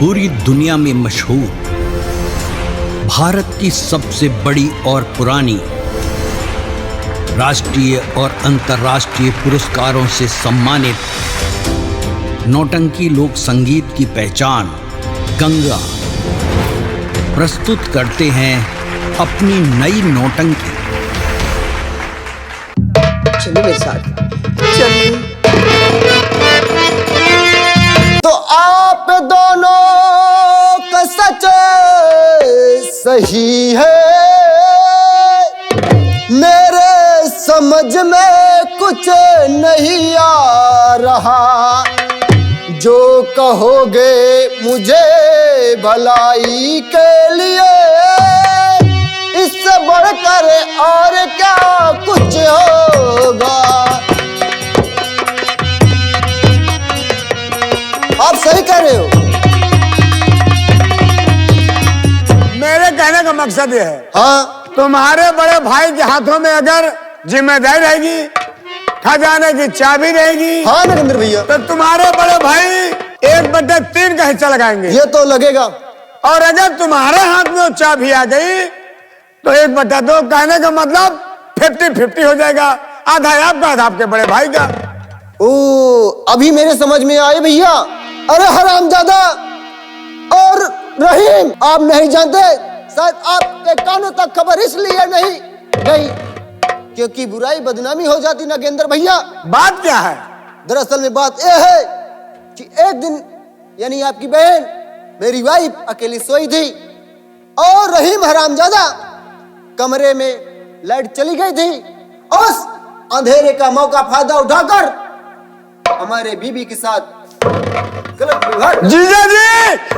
पूरी दुनिया में मशहूर, भारत की सबसे बड़ी और पुरानी, राष्ट्रीय और अंतर्राष्ट्रीय पुरस्कारों से सम्मानित नौटंकी लोक संगीत की पहचान गंगा प्रस्तुत करते हैं अपनी नई नौटंकी। चलिए मेरे साथ, चलिए। तो आप दोनों का सच सही है, मेरे समझ में कुछ नहीं आ रहा। जो कहोगे मुझे भलाई के लिए, इससे बढ़कर और क्या कुछ होगा। आप सही कह रहे हो। मेरे कहने का मकसद यह है, हाँ, तुम्हारे बड़े भाई के हाथों में अगर जिम्मेदारी रहेगी, खजाने की चाबी रहेगी, हाँ नरेंद्र भैया, तो तुम्हारे बड़े भाई 1/3 का हिस्सा लगाएंगे। ये तो लगेगा। और अगर तुम्हारे हाथ में चाबी आ गई तो 1/2, कहने का मतलब 50-50 हो जाएगा। आधा आपका, आधा आपके बड़े भाई का। ओ, अभी मेरे समझ में आए भैया। अरे हरामजादा और रहीम, आप नहीं जानते, शायद आपके कानों तक खबर इसलिए नहीं गई क्योंकि बुराई बदनामी हो जाती नागेंद्र भैया। बात क्या है? दरअसल में बात यह है कि एक दिन यानी आपकी बहन मेरी वाइफ अकेली सोई थी और रहीम हरामजादा कमरे में लाइट चली गई थी। उस अंधेरे का मौका फायदा उठाकर हमारे बीबी के साथ गलत व्यवहार। जीजा जी,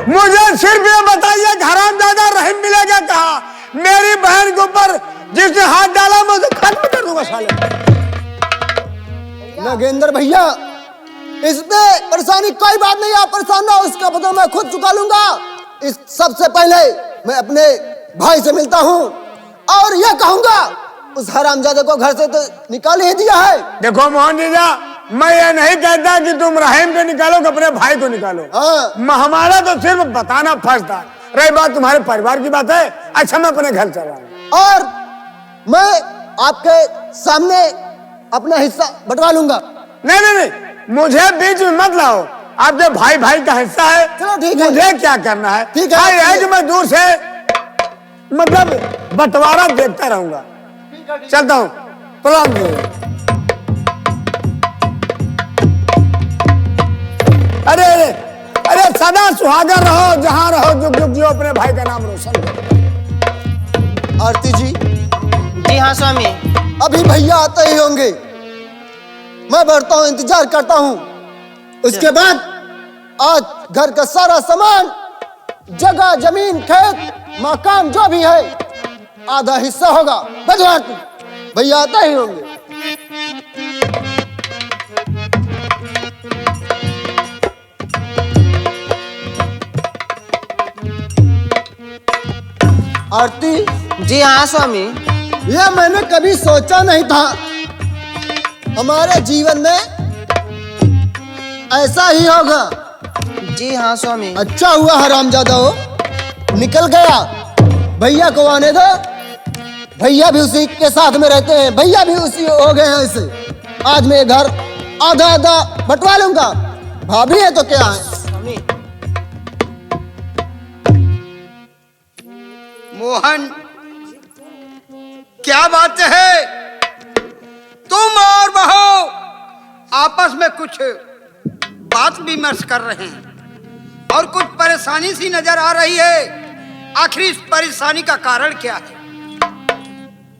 मुझे सिर्फ ये बताइए, हरामजादा रहीम मिलेगा कहाँ? मेरी बहन के ऊपर जिसने हाथ डाला मैं उसे खत्म कर दूंगा साले। नागेंद्र भैया, इसमें परेशानी कोई बात नहीं, आप परेशान ना हो, उसका बदला मैं खुद चुका लूंगा। इस सबसे पहले मैं अपने भाई से मिलता हूँ और यह कहूंगा उस हरामजादे को घर से तो निकाल ही दिया है। देखो मोहन जीजा, मैं ये नहीं कहता कि तुम रहीम को निकालो कि अपने भाई को निकालो। हाँ। हमारा तो सिर्फ बताना फर्ज था। रही बात तुम्हारे परिवार की बात है, अच्छा मैं अपने घर चला हूं। और मैं आपके सामने अपना हिस्सा बंटवा लूंगा। नहीं नहीं नहीं, मुझे बीच में मत लाओ। आपके भाई भाई का हिस्सा है, चलो ठीक है। मुझे क्या करना है? ठीक है, हाँ, ये है कि मैं दूर से मतलब बंटवारा देखता रहूंगा। चलता हूँ, प्रणाम। अरे अरे अरे, सदा सुहागर रहो, जहां रहो, जुग जुग जियो, अपने भाई का नाम रोशन करो। आरती जी। जी हाँ स्वामी। अभी भैया आते ही होंगे, मैं बढ़ता हूँ, इंतजार करता हूँ। उसके बाद आज घर का सारा सामान, जगह जमीन खेत मकान जो भी है, आधा हिस्सा होगा। भैया आते ही होंगे। आरती जी हाँ स्वामी। यह मैंने कभी सोचा नहीं था हमारे जीवन में ऐसा ही होगा। जी हाँ स्वामी। अच्छा हुआ हरामजादा हो निकल गया। भैया को आने दो, भैया भी उसी के साथ में रहते हैं, भैया भी उसी हो गए हैं। ऐसे आज मैं घर आधा आधा बंटवा लूंगा। भाभी है तो क्या है। स्वामी। मोहन, क्या बात है? तुम और बहू आपस में कुछ बात विमर्श कर रहे हैं और कुछ परेशानी सी नजर आ रही है। आखिर इस परेशानी का कारण क्या है?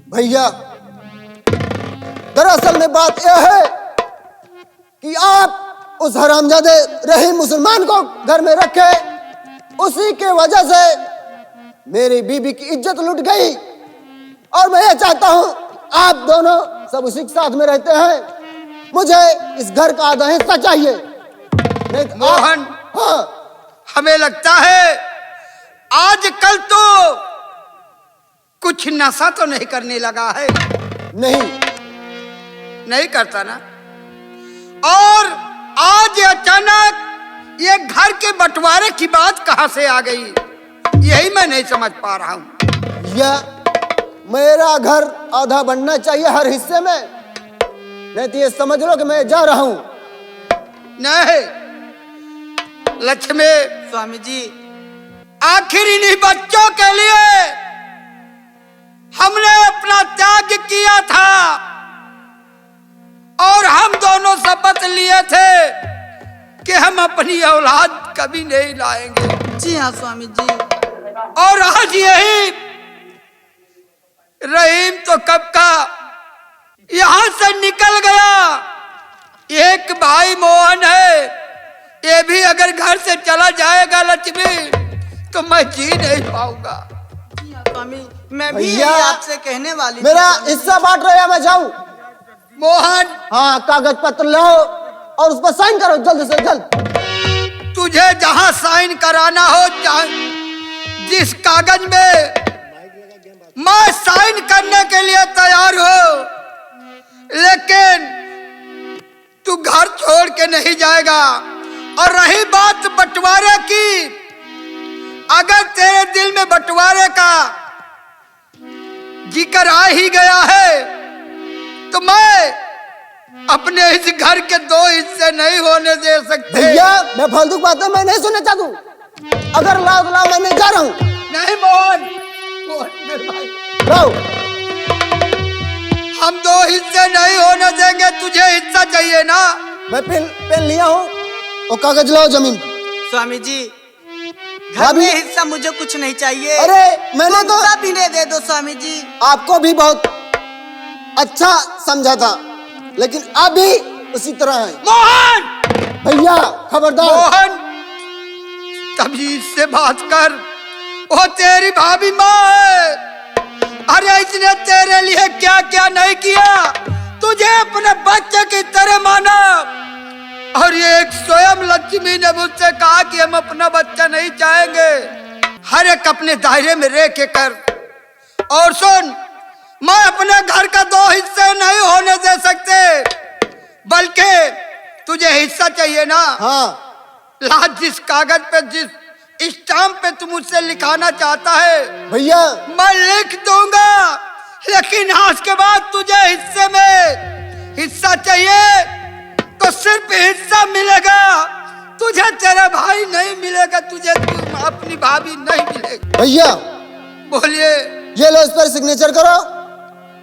भैया, दरअसल में बात यह है कि आप उस हरामजादे रहीम मुसलमान को घर में रखे, उसी के वजह से मेरी बीबी की इज्जत लुट गई। और मैं ये चाहता हूं आप दोनों सब उसी के साथ में रहते हैं, मुझे इस घर का आधा हिस्सा चाहिए। नहीं तो मोहन, हाँ, हमें लगता है आजकल तो कुछ नशा तो नहीं करने लगा है। नहीं नहीं करता ना। और आज अचानक ये घर के बंटवारे की बात कहां से आ गई, यही मैं नहीं समझ पा रहा हूं। यह मेरा घर आधा बनना चाहिए हर हिस्से में, नहीं तो ये समझ लो कि मैं जा रहा हूं। नहीं लक्ष्मी, स्वामी जी, आखिर इन्हीं बच्चों के लिए हमने अपना त्याग किया था और हम दोनों शपथ लिए थे कि हम अपनी औलाद कभी नहीं लाएंगे। जी हाँ स्वामी जी। और आज यही रहीम तो कब का यहां से निकल गया। एक भाई मोहन है, ये भी अगर घर से चला जाएगा लक्ष्मी तो मैं जी नहीं पाऊंगा। जी हाँ स्वामी, मैं भी भैया, यही आपसे कहने वाली थी। मेरा हिस्सा बांट रहे हैं, मैं जाऊं। मोहन, हाँ, कागज पत्र लाओ और उस पर साइन करो जल्द से जल्द। तुझे जहां साइन कराना हो, जिस कागज में मैं साइन करने के लिए तैयार हो, लेकिन तू घर छोड़ के नहीं जाएगा। और रही बात बंटवारे की, अगर तेरे दिल में बंटवारे का जिक्र आ ही गया है तो मैं अपने इस घर के दो हिस्से नहीं होने दे सकते। भैया, मैं फालतू बातें मैं नहीं सुनना चाहता हूं। अगर लाओ तो लाओ, मैं नहीं जा रहा हूं। नहीं मोहन, मोहन मेरे भाई, लाओ। हम दो हिस्से नहीं होने देंगे, तुझे हिस्सा चाहिए ना। मैं पेन लिया हूं और कागज लाओ जमीन पर। स्वामी जी, घर भाभी, में हिस्सा मुझे कुछ नहीं चाहिए। अरे मैंने तो सब इन्हें दे दो स्वामी जी। आपको भी बहुत अच्छा समझा था, लेकिन आप भी उसी तरह हैं। मोहन, भैया खबरदार। मोहन, तभी से बात कर, वो तेरी भाभी माँ है। अरे इसने तेरे लिए क्या क्या नहीं किया, तुझे अपने बच्चे की तरह माना। और ये एक स्वयं लक्ष्मी ने मुझसे कहा कि हम अपना बच्चा नहीं चाहेंगे, हर एक अपने दायरे में रह के कर। और सुन, मैं अपने घर का दो हिस्से नहीं होने दे सकते, बल्कि तुझे हिस्सा चाहिए ना। हाँ ला, जिस कागज पे, जिस स्टाम्प पे तू मुझसे लिखाना चाहता है भैया, मैं लिख दूंगा, लेकिन आज के बाद तुझे हिस्से में हिस्सा चाहिए तो सिर्फ हिस्सा मिलेगा, तुझे तेरा भाई नहीं मिलेगा, तुझे अपनी भाभी नहीं मिलेगी। भैया बोलिए। ये लो, इस पर सिग्नेचर करो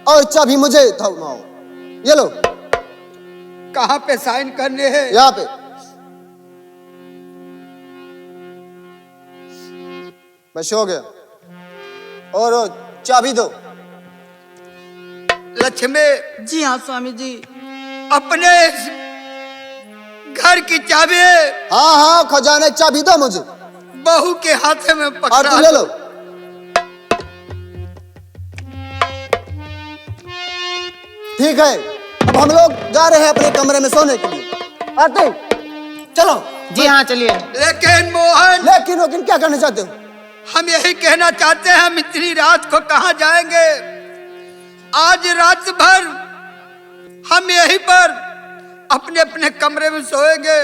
और चाबी मुझे थमाओ। ये लो, कहाँ पे साइन करने हैं? यहाँ पे। बस हो गया। और वो चाबी दो। लक्ष्मी, जी हाँ स्वामी जी। अपने इस घर की चाबी हाँ हाँ, खजाने की चाबी दो मुझे। बहू के हाथ में और पकड़ा। तुम ले लो। ठीक है, अब हम लोग जा रहे हैं अपने कमरे में सोने के लिए। आते चलो। जी हाँ चलिए। लेकिन मोहन, लेकिन वकील क्या करना चाहते हो? हम यही कहना चाहते हैं, हम इतनी रात को कहाँ जाएंगे? आज रात भर हम यहीं पर अपने अपने कमरे में सोएंगे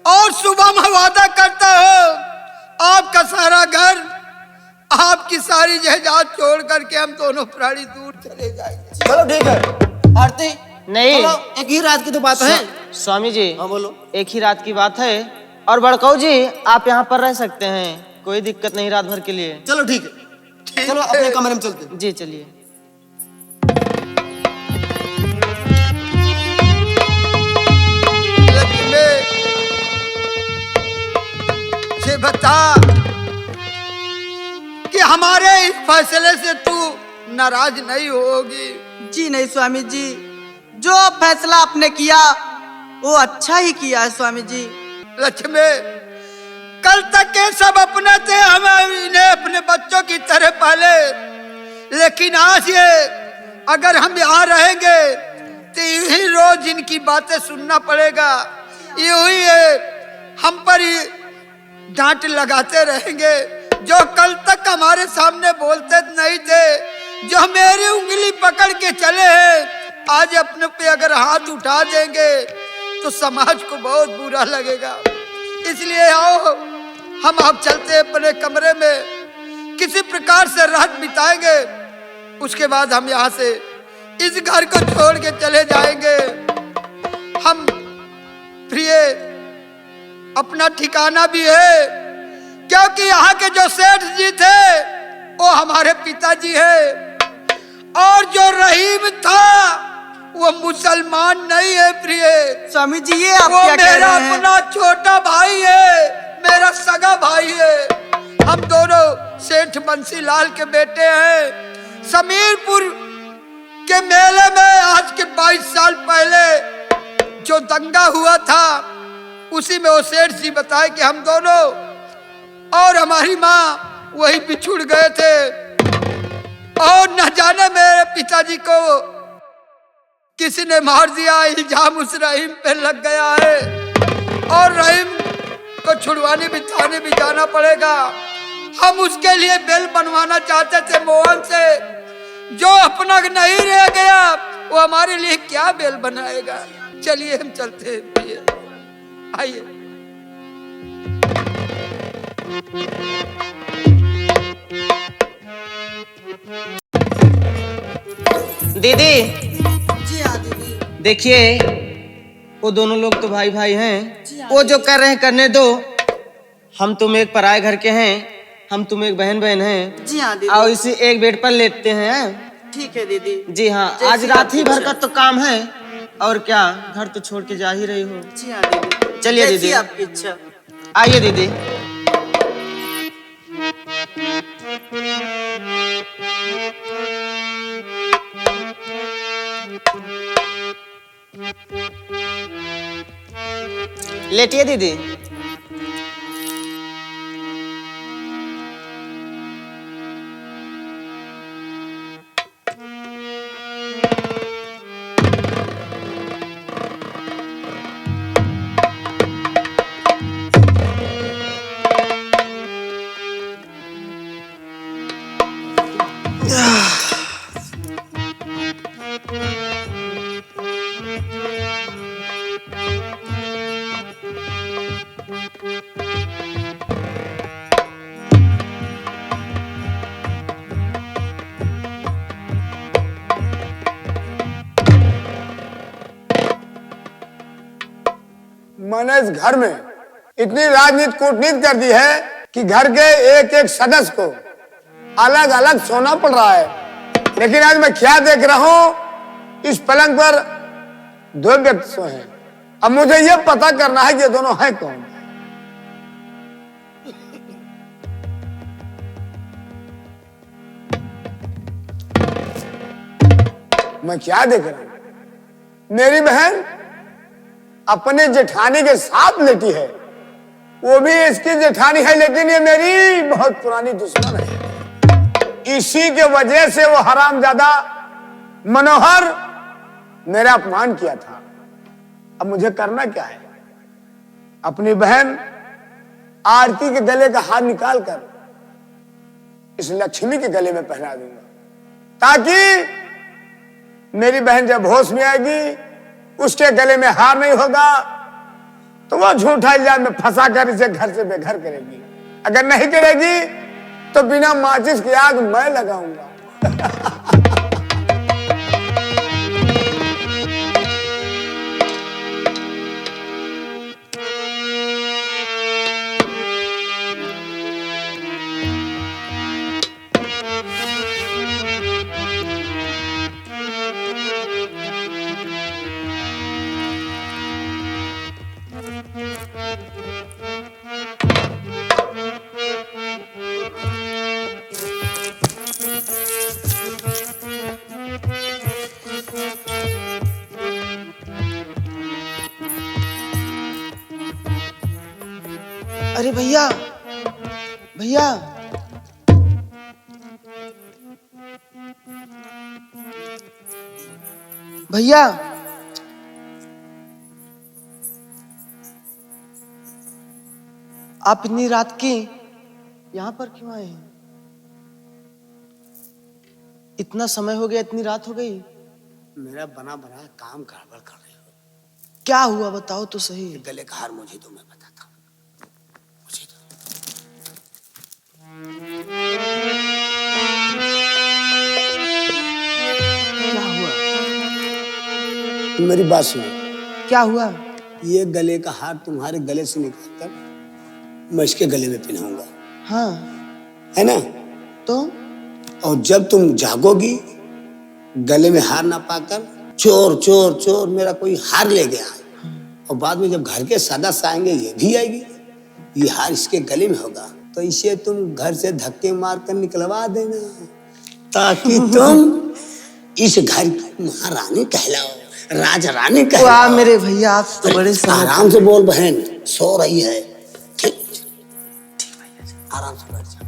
और सुबह मैं वादा करता हूं आपका सारा घर, आपकी सारी जायदाद छोड़ करके हम दोनों प्राणी दूर चले जाएंगे। चलो ठीक है। आरती नहीं। चलो, एक ही रात की तो बात है। स्वामी जी, हाँ बोलो। एक ही रात की बात है। और बड़काऊ जी, आप यहाँ पर रह सकते हैं, कोई दिक्कत नहीं रात भर के लिए। चलो ठीक है, चलो अपने कमरे में चलते हैं। जी चलिए। से बता कि हमारे इस फैसले से तू नाराज नहीं होगी? जी नहीं स्वामी जी, जो फैसला आपने किया वो अच्छा ही किया है स्वामी जी। लक्ष्मी, कल तक के सब अपने थे, हम इन्हें अपने बच्चों की तरह पाले, लेकिन आज ये अगर हम यहाँ रहेंगे तो यूं ही रोज इनकी बातें सुनना पड़ेगा, यूं ही हम पर डांट लगाते रहेंगे। जो कल तक हमारे सामने बोलते नहीं थे, जो मेरी उंगली पकड़ के चले हैं, आज अपने पे अगर हाथ उठा देंगे तो समाज को बहुत बुरा लगेगा। इसलिए आओ हम आप चलते अपने कमरे में, किसी प्रकार से रात बिताएंगे। उसके बाद हम यहाँ से इस घर को छोड़ के चले जाएंगे। हम प्रिय अपना ठिकाना भी है, क्योंकि यहाँ के जो सेठ जी थे वो हमारे पिताजी है, और जो रहीम था वो मुसलमान नहीं है प्रिय। स्वामी जी ये आप वो क्या कह मेरा रहे हैं? अपना छोटा भाई है, मेरा सगा भाई है। हम दोनों सेठ बंसीलाल के बेटे हैं। समीरपुर के मेले में आज के 22 साल पहले जो दंगा हुआ था, उसी में वो सेठ जी बताए कि हम दोनों और हमारी माँ वही बिछुड़ गए थे, और न जाने मेरे पिताजी को किसी ने मार दिया। इल्जाम उस रहीम पे लग गया है, और रहीम को छुड़वाने भी थाने भी जाना पड़ेगा। हम उसके लिए बेल बनवाना चाहते थे मोहन से, जो अपना नहीं रह गया वो हमारे लिए क्या बेल बनाएगा। चलिए हम चलते हैं, आइए। दीदी जी हाँ दीदी। देखिए, वो दोनों लोग तो भाई भाई हैं। जी हाँ। वो जो कर रहे हैं करने दो। हम तुम एक पराए घर के हैं, हम तुम एक बहन बहन हैं। जी हाँ दीदी। आओ इसी एक बेड पर लेटते हैं। ठीक है दीदी। जी हाँ, जैसी आज रात ही आपकी भर का इच्छा। तो काम है, और क्या, घर तो छोड़ के जा ही रही हो। जी हाँ दीदी। चलिए जैसी दीदी। आपकी इच्छा। आइए दीदी। लेटिए दीदी। मैंने इस घर में इतनी राजनीति कूटनीति कर दी है कि घर के एक एक सदस्य को अलग अलग सोना पड़ रहा है। लेकिन आज मैं क्या देख रहा हूं, इस पलंग पर 2 व्यक्ति सोए हैं। अब मुझे यह पता करना है कि ये दोनों हैं कौन। मैं क्या देख रहा हूं, मेरी बहन अपने जेठानी के साथ लेटी है। वो भी इसकी जेठानी है, लेकिन ये मेरी बहुत पुरानी दुश्मन है। इसी के वजह से वो हरामजादा मनोहर मेरा अपमान किया था। अब मुझे करना क्या है, अपनी बहन आरती के गले का हाथ निकालकर इस लक्ष्मी के गले में पहना दूंगा, ताकि मेरी बहन जब होश में आएगी उसके गले में हार नहीं होगा, तो वो झूठा इल्जाम में फंसाकर इसे घर से बेघर करेगी। अगर नहीं करेगी तो बिना माचिस की आग मैं लगाऊंगा। अरे भैया, भैया, भैया, आप इतनी रात की यहाँ पर क्यों आए हैं? इतना समय हो गया, इतनी रात हो गई। मेरा बना बना काम गड़बड़ कर रहे हो। क्या हुआ बताओ तो सही। गले का हार मुझे दो, मैं बताता हूँ। मेरी बात सुनो, क्या हुआ? ये गले का हार तुम्हारे गले से निकाल कर मैं इसके गले में पहनाऊंगा, हाँ है ना? तो और जब तुम जागोगी गले में हार ना पाकर चोर चोर चोर मेरा कोई हार ले गया, और बाद में जब घर के सदस्य आएंगे ये भी आएगी, ये हार इसके गले में होगा, तो इसे तुम घर से धक्के मार कर निकलवा देना, ताकि तुम इस घर की महारानी कहलाओ, राज रानी वाह कहलाओ। मेरे भैया, आप तो बड़े समझ। आराम से बोल बहन, सो रही है। ठीक ठीक भैया, आराम से बैठ जा।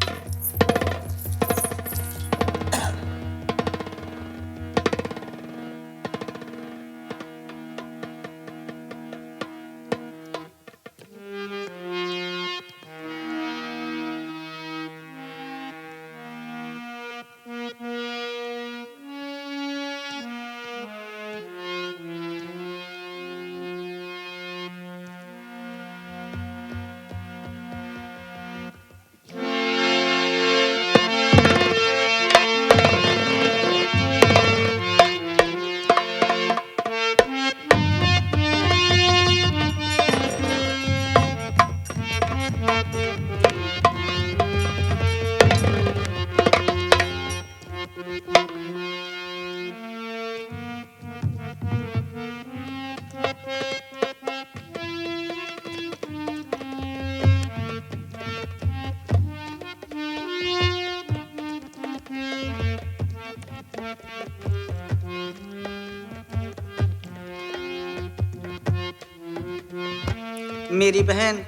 मेरी बहन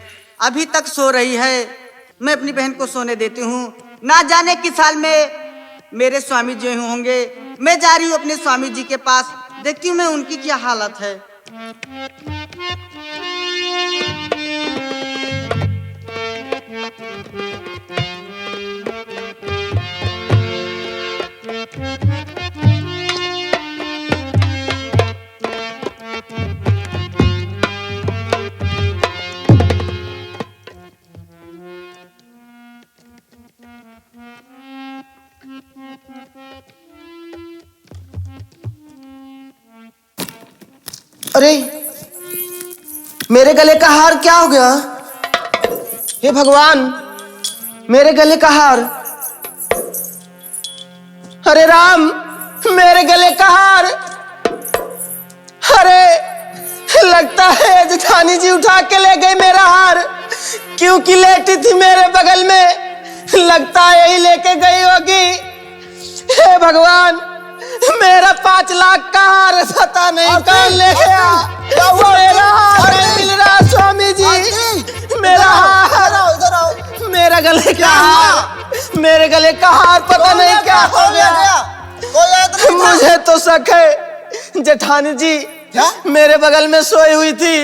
अभी तक सो रही है, मैं अपनी बहन को सोने देती हूँ। ना जाने किस साल में मेरे स्वामी जी होंगे। मैं जा रही हूँ अपने स्वामी जी के पास, देखती हूँ मैं उनकी क्या हालत है। अरे मेरे गले का हार क्या हो गया? हे भगवान, मेरे गले का हार। अरे राम, मेरे गले का हार। अरे लगता है जेठानी जी उठा के ले गई मेरा हार, क्योंकि लेटी थी मेरे बगल में, लगता है यही लेके गई होगी। हे भगवान, मेरा 5 लाख का हार पता नहीं कौन ले गया। मेरा हार नहीं मिल रहा स्वामी जी, मेरा हार, मेरा गले का हार, मेरे गले का हार पता नहीं क्या हो गया। मुझे तो शक है जेठानी जी मेरे बगल में सोई हुई थी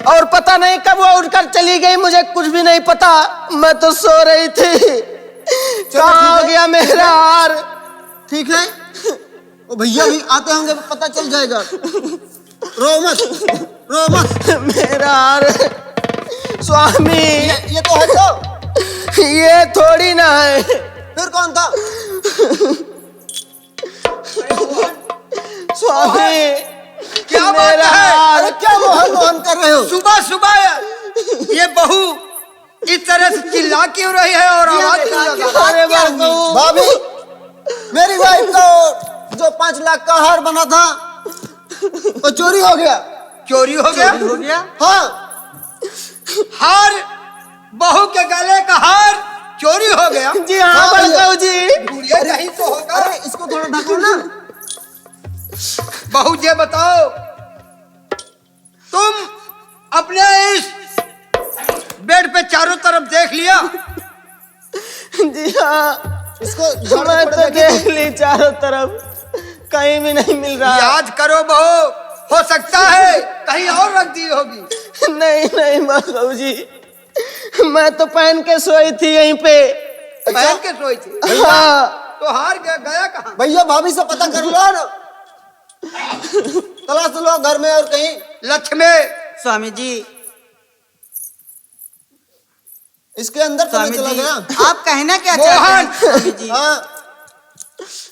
और पता नहीं कब वो उठकर चली गई, मुझे कुछ भी नहीं पता, मैं तो सो रही थी। कहाँ हो गया मेरा हार? ठीक है, वो भैया भी आते होंगे, पता चल जाएगा। रो मत, रो मत। मेरा हार स्वामी, ये तो है तो, ये थोड़ी ना है। फिर कौन था? स्वामी, क्या बात मेरा है? हार। अरे क्या मोहन मोहन कर रहे हो? सुबह सुबह ये बहू इस तरह से चिल्ला क्यों रही है और आवाज क्यों लगा? अरे बाबू, भाभी, मेरी वाइफ का जो 5 लाख का हार बना था वो चोरी हो गया। चोरी हो गया? हो गया? हाँ, हार, बहू के गले का हार चोरी हो गया? जी हाँ हाँ भैया। बड़काऊ जी। ढूंढिए कहीं तो होगा। अरे इसको थोड़ा ढको ना। बहू जी बताओ, तुम अपने इस बेड पे चारों तरफ देख लिया? जी हाँ, इसको झाड़ मैं के तो पड़े देख ली चारों तरफ, कहीं भी नहीं मिल रहा। याद करो बहू, हो सकता है कहीं और रख दी होगी। नहीं नहीं बड़काऊ जी, मैं तो पहन के सोई थी यहीं पे। पहन के सोई थी? हाँ, तो हार गया कहाँ? भैया भाभी से पता कर लो ना, तलाश लो घर में और कहीं। लक्ष्मी, स्वामी जी, इसके अंदर तो स्वामी नहीं चला जी, गया। आप कहना क्या मोहन! चाहते हैं स्वामी जी? हाँ,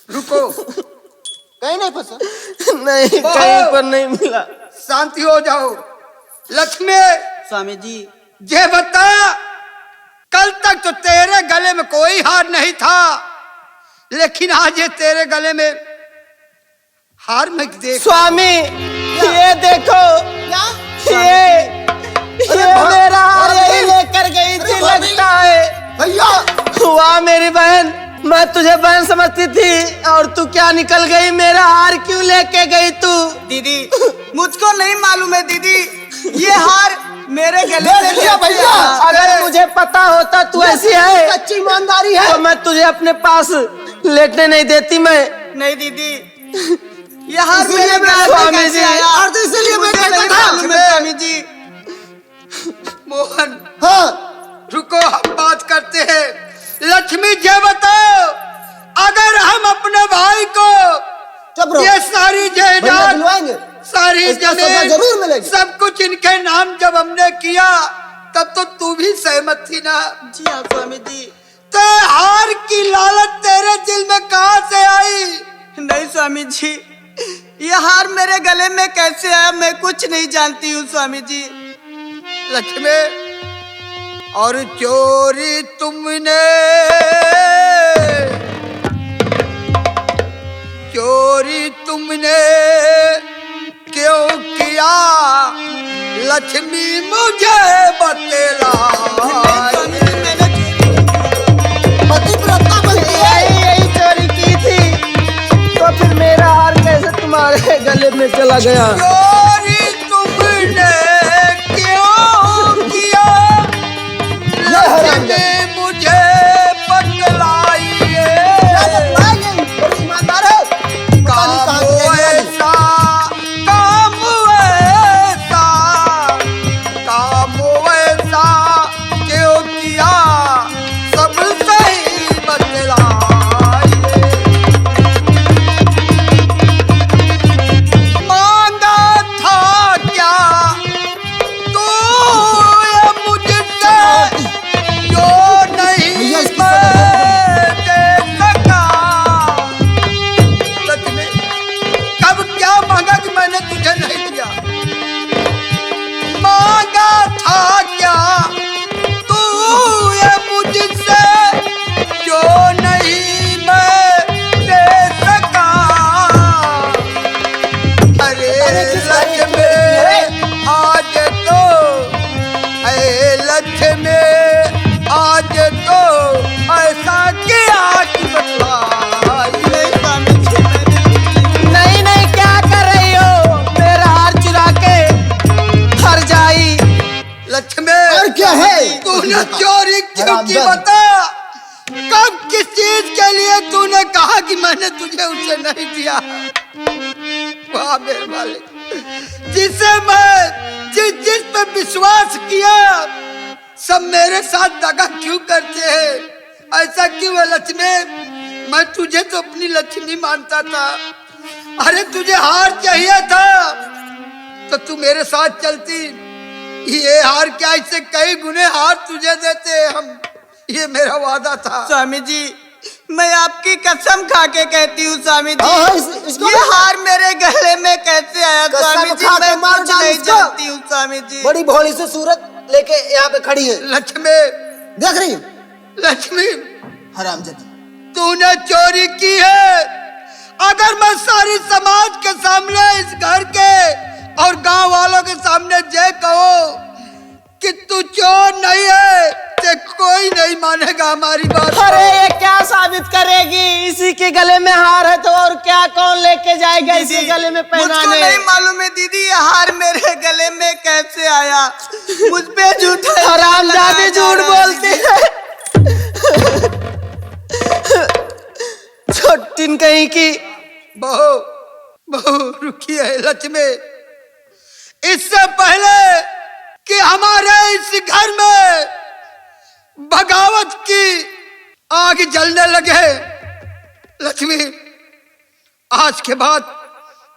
रुको। कहीं नहीं फंसा। नहीं, कहीं पर नहीं मिला। शांति हो जाओ। लक्ष्मी, स्वामी जी, ये बता, कल तक तो तेरे गले में कोई हार नहीं था, लेकिन आज ये तेरे गले में हार मैं देख। स्वामी, ये देखो, ये मेरा हार यही लेकर गई थी लगता है। भैया वाह मेरी बहन, मैं तुझे बहन समझती थी और तू क्या निकल गई। मेरा हार क्यों लेके गई तू? दीदी, मुझको नहीं मालूम है दीदी, ये हार मेरे गले में भैया भैया, अगर मुझे पता होता तू ऐसी है सच्ची ईमानदारी है तो मैं तुझे अपने पास लेटने नहीं देती। मैं नहीं दीदी, ये हार इसीलिए मेरे मैं गले में स्वामी कैसे जी, आया? और तो इसीलिए मैं मुझे कहता नहीं था। मालूम है स्वामी जी। मोहन, हाँ रुको, हम बात करते हैं। लक्ष्मी, ये बताओ, अगर हम अपने भाई को चुप रहो। ये सारी भैया जायदाद, दिलवाएंगे, सारी इसका सजा जमीन, जरूर मिलेगी। सब कुछ इनके नाम जब हमने किया, तब तो तू भी सहमत थी ना? जी हाँ स्वामी जी। ते हार की लालच तेरे दिल में कहां से आई? नहीं स्वामी जी, ये हार मेरे गले में कैसे आया मैं कुछ नहीं जानती हूँ स्वामी जी। लक्ष्मी, और चोरी तुमने, चोरी तुमने क्यों किया? लक्ष्मी मुझे बतला। पतिव्रता बनती है। यही चोरी की थी तो फिर मेरा हार कैसे तुम्हारे गले में चला गया? चोरी तुमने क्यों किया? लक्ष्मी मुझे बतलाइए। बड़ी ईमानदार है। पता नहीं कहाँ से लेने वाली। काम ऐसा क्यों किया? सब सही बतलाइए। मांगा था क्या तू ये मुझसे, जो नहीं भैया इसकी मैं दे सका? लक्ष्मी, कब क्या मांगा कि मैंने तुझे नहीं दिया? मांगा था क्या तू ये मुझसे, जो नहीं मैं दे सका? अरे लक्ष्मी, आज तो, अरे लक्ष्मी, आज तो ऐसा किया कि बतलाइए। नहीं नहीं, क्या कर रही हो? मेरा हार चुरा के हर जाई। लक्ष्मी, और क्या है? तूने चोरी क्यों की? हरामजादा। बता, कब किस चीज के लिए तूने कहा कि मैंने तुझे उसे नहीं दिया? वाह मेरे मालिक, जिसे मैं जिस पे विश्वास किया, सब मेरे साथ दगा क्यों करते हैं? ऐसा क्यों है लक्ष्मी? मैं तुझे तो अपनी लक्ष्मी मानता था। अरे तुझे हार चाहिए था तो तू मेरे साथ चलती। ये हार क्या, इससे कई गुने हार तुझे देते हम, ये मेरा वादा था। स्वामी जी, मैं आपकी कसम खा के कहती हूँ स्वामी जी, हाँ, इसको ये हार मेरे गले में कैसे आया कसम स्वामी जी? खा के मैं मार कुछ डाल नहीं इसको। जानती हूँ स्वामी जी। बड़ी भोली से सूरत लेके यहाँ पे खड़ी है, लक्ष्मी, देख रही है? लक्ष्मी, हरामजादी। तूने चोरी की है। अगर मैं सारी समाज के सामने, इस घर के और गांव वालों के सामने ये कहो कि तू चोर नहीं है, तो कोई नहीं मानेगा हमारी बात। अरे ये क्या साबित करेगी? इसी के गले में हार है तो और क्या कौन लेके जाएगा इसी गले में मुझको पहनाने? नहीं मालूम है दीदी, ये हार मेरे गले में कैसे आया? मुझ पे झूठा हरामजादी झूठ बोलती है। छोटिन कहीं की। बहू, बहू रुकिए लक्ष्मी, इससे पहले कि हमारे इस घर में बगावत की आग जलने लगे, लक्ष्मी, आज के बाद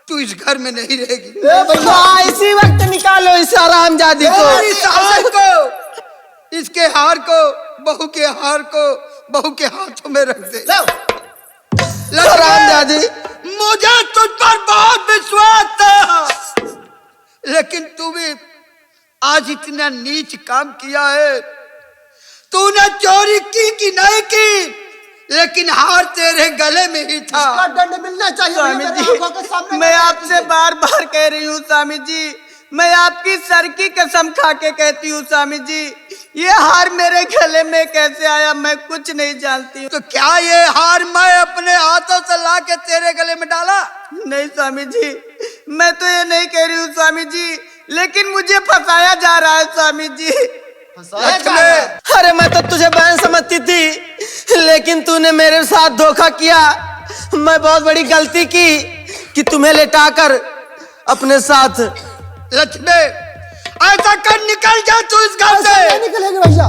तू इस घर में नहीं रहेगी। हाँ, इसी वक्त निकालो इस हरामजादी को। इस हार को, इसके हार को, बहू के हार को बहू के हाथों में रख दे। लो। हरामजादी। मुझे तुझ पर बहुत विश्वास था, लेकिन तू भी आज इतना नीच काम किया है। तूने चोरी की कि नहीं की, लेकिन हार तेरे गले में ही था। इसका दंड मिलना चाहिए भैया, स्वामी मेरे जी, आंखों के सामने मैं खड़ा आपसे कीजिए। बार बार कह रही हूँ स्वामी जी, मैं आपकी सर की कसम खा के कहती हूँ स्वामी जी, ये हार मेरे गले में कैसे आया मैं कुछ नहीं जानती हूँ। तो क्या ये हार मैं अपने हाथों से ला के तेरे गले में डाला? नहीं स्वामी जी, मैं तो ये नहीं कह रही हूँ स्वामी जी, लेकिन मुझे फंसाया जा रहा है स्वामी जी। लक्ष्मी, अरे मैं तो तुझे बहन समझती थी, लेकिन तूने मेरे साथ धोखा किया। मैं बहुत बड़ी गलती की कि तुम्हें लेटाकर अपने साथ। लक्ष्मी, ऐसा कर निकल जा तू इस घर ऐसे से। नहीं निकलेंगे भैया।